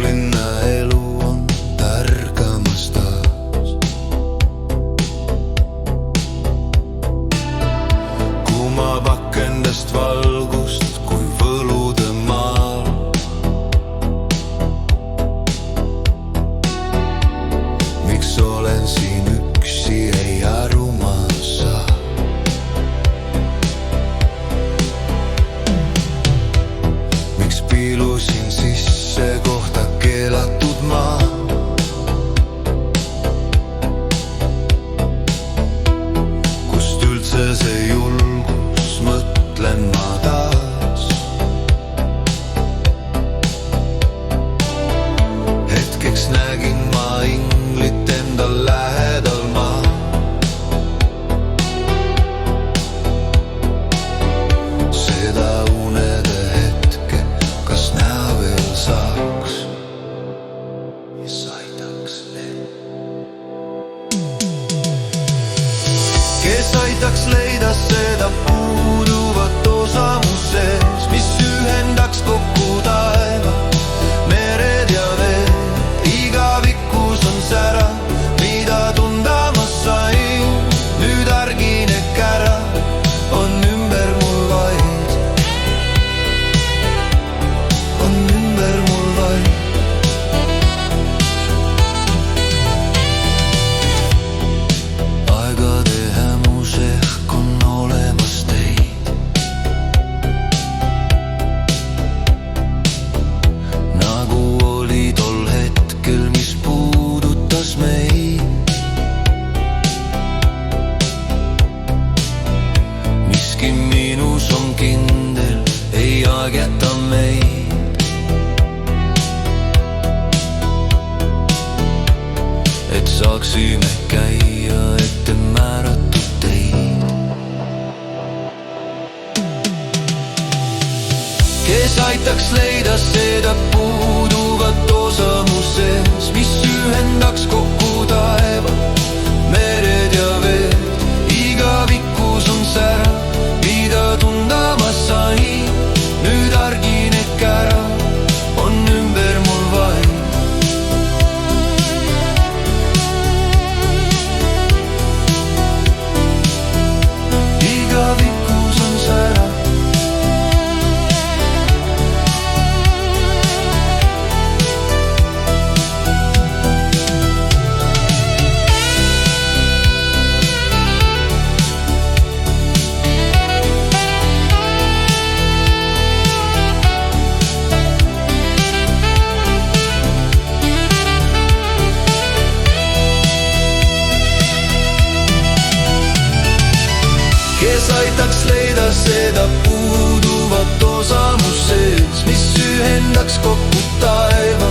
kesklinna elu on tärkamas taas. Kumab akendast valgust kui võlude maal. Miks olen siin üksi, ei aru ma saa. Miks piilusin sisse kohta keelatud maa? Kust üldse see julgus, mõtlen ma taas. Hetkeks nägin ma inglit endal lähedal maa. Seda unede hetke, kas näha veel saaks, mis aitaks need, kes aitaks leida seda puuduvat osa mu sees, mis ühendaks kokku taeva, mered ja veed. Igavikus on sära, mida tunda ma sain. Nüüd arginek ära on ümber mul vaid, on ümber mul vaid. Aegade hämus ehk on olemas teid, nagu oli tol hetkel, mis puudutas meid. Miski minus on kindel, ei aegeta meid. Et saaksime käia ette määratud teid. Kes aitaks leida seda puuduvat osa mu sees, mis ühendaks kokku taeva, mered ja veed. Igavikus on sära, mida tunda ma sain. Nüüd arginek ära on ümber mul vaid. Igavikus on sära. Kes aitaks leida seda puuduvat osa mu sees, mis ühendaks kokku taeva,